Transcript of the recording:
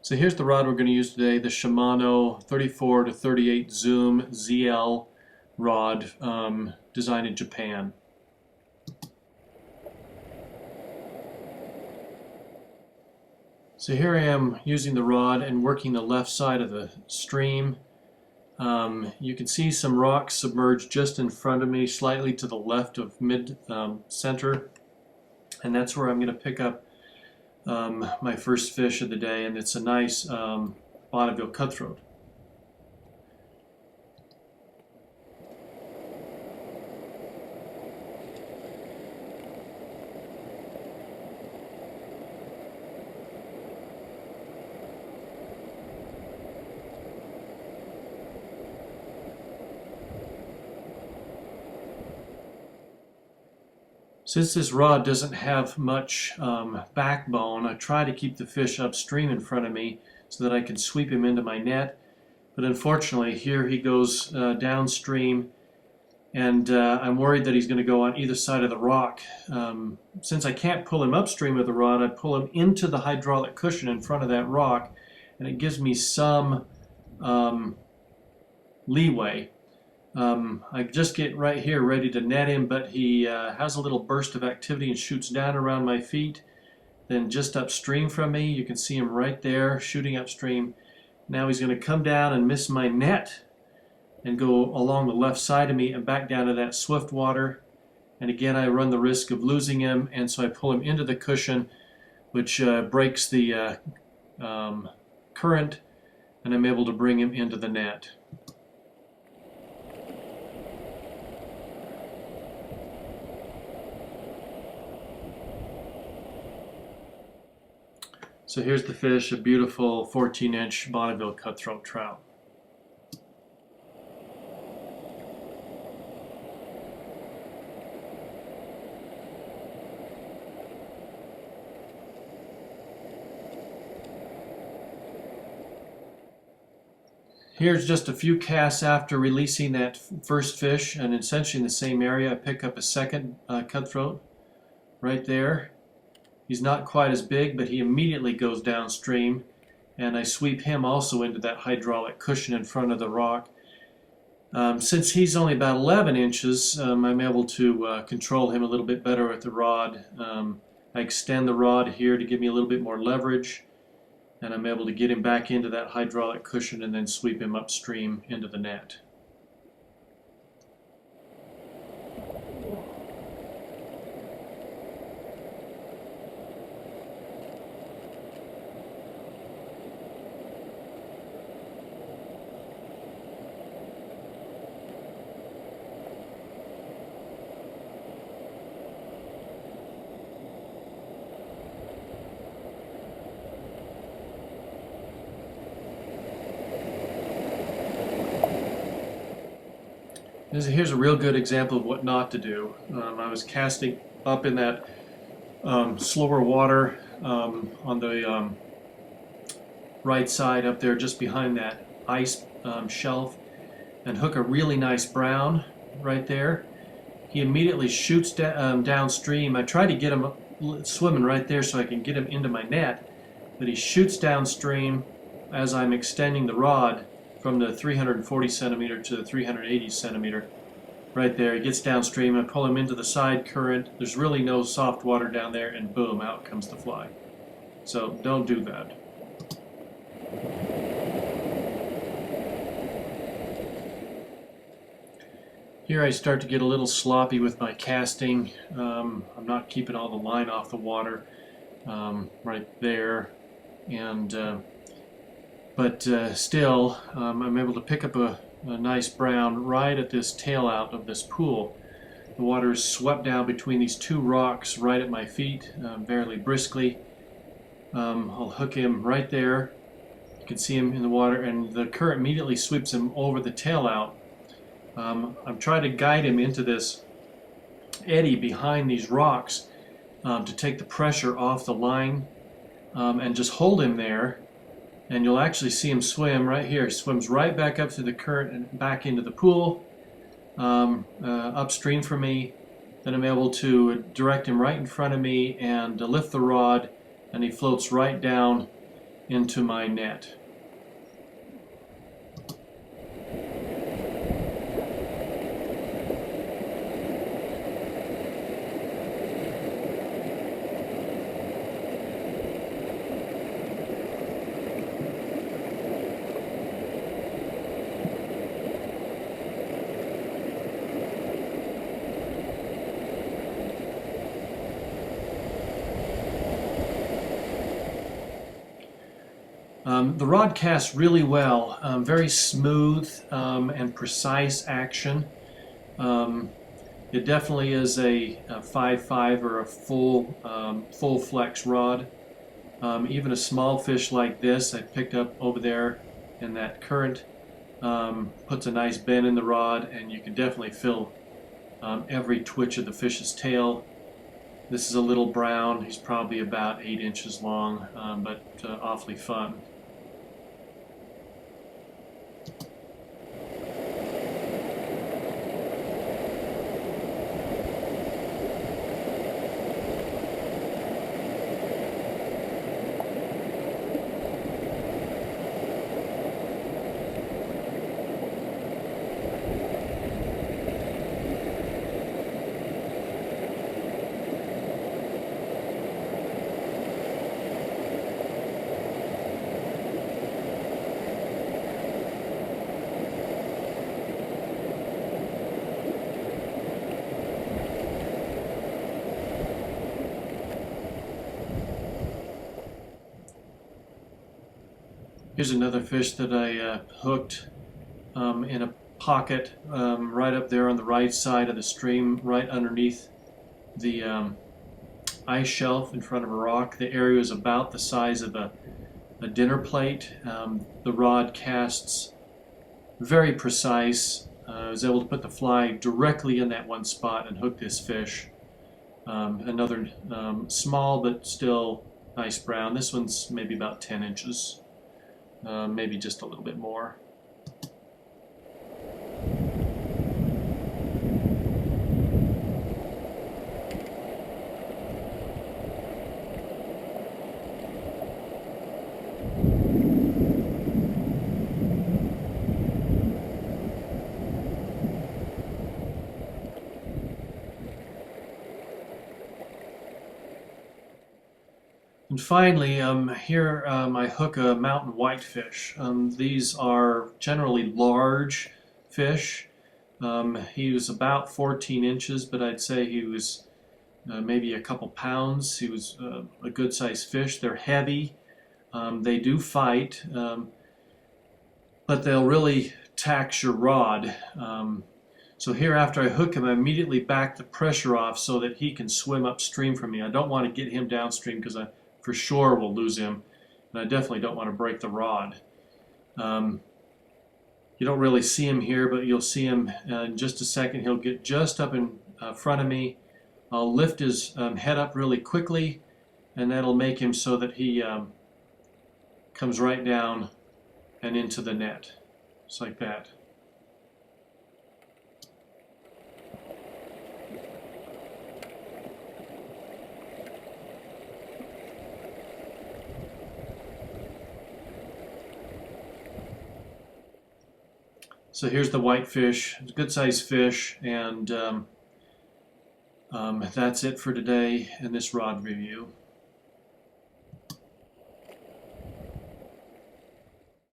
So here's the rod we're going to use today, the Shimano 34 to 38 Zoom ZL rod, designed in Japan. So here I am using the rod and working the left side of the stream. You can see some rocks submerged just in front of me, slightly to the left of mid-center, and that's where I'm going to pick up my first fish of the day, and it's a nice vaudeville cutthroat. Since this rod doesn't have much backbone, I try to keep the fish upstream in front of me so that I can sweep him into my net. But unfortunately, here he goes downstream, and I'm worried that he's going to go on either side of the rock. Since I can't pull him upstream with the rod, I pull him into the hydraulic cushion in front of that rock, and it gives me some leeway. I just get right here ready to net him, but he has a little burst of activity and shoots down around my feet. Then just upstream from me, you can see him right there shooting upstream. Now he's going to come down and miss my net and go along the left side of me and back down to that swift water. And again, I run the risk of losing him, and so I pull him into the cushion, which breaks the current, and I'm able to bring him into the net. So here's the fish, a beautiful 14-inch vaudeville cutthroat trout. Here's just a few casts after releasing that first fish, and essentially in the same area I pick up a second cutthroat right there. He's not quite as big, but he immediately goes downstream, and I sweep him also into that hydraulic cushion in front of the rock. Since he's only about 11 inches, I'm able to control him a little bit better with the rod. I extend the rod here to give me a little bit more leverage, and I'm able to get him back into that hydraulic cushion and then sweep him upstream into the net. Here's a real good example of what not to do. I was casting up in that slower water on the right side up there just behind that ice shelf, and hook a really nice brown right there. He immediately shoots downstream. I try to get him swimming right there so I can get him into my net, but he shoots downstream as I'm extending the rod from the 340 centimeter to the 380 centimeter. Right there, he gets downstream. I pull him into the side current. There's really no soft water down there, and boom, out comes the fly. So don't do that. Here I start to get a little sloppy with my casting. I'm not keeping all the line off the water right there, and but still, I'm able to pick up a nice brown right at this tail out of this pool. The water is swept down between these two rocks right at my feet, fairly briskly. I'll hook him right there. You can see him in the water, and the current immediately sweeps him over the tail out. I'm trying to guide him into this eddy behind these rocks to take the pressure off the line, and just hold him there. And you'll actually see him swim right here. He swims right back up through the current and back into the pool, upstream from me. Then I'm able to direct him right in front of me and lift the rod, and he floats right down into my net. The rod casts really well, very smooth and precise action. It definitely is a 5.5 or a full flex rod. Even a small fish like this I picked up over there in that current puts a nice bend in the rod, and you can definitely feel every twitch of the fish's tail. This is a little brown. He's probably about 8 inches long, but awfully fun. Here's another fish that I hooked in a pocket right up there on the right side of the stream, right underneath the ice shelf in front of a rock. The area is about the size of a dinner plate. The rod casts very precise. I was able to put the fly directly in that one spot and hook this fish. Another small but still nice brown. This one's maybe about 10 inches. Maybe just a little bit more. And finally, here I hook a mountain whitefish. These are generally large fish. He was about 14 inches, but I'd say he was maybe a couple pounds. He was a good sized fish. They're heavy. They do fight, but they'll really tax your rod. So here, after I hook him, I immediately back the pressure off so that he can swim upstream from me. I don't want to get him downstream because I for sure will lose him, and I definitely don't want to break the rod. You don't really see him here, but you'll see him in just a second. He'll get just up in front of me. I'll lift his head up really quickly, and that'll make him so that he comes right down and into the net, just like that. So here's the whitefish. It's a good sized fish, and that's it for today in this rod review.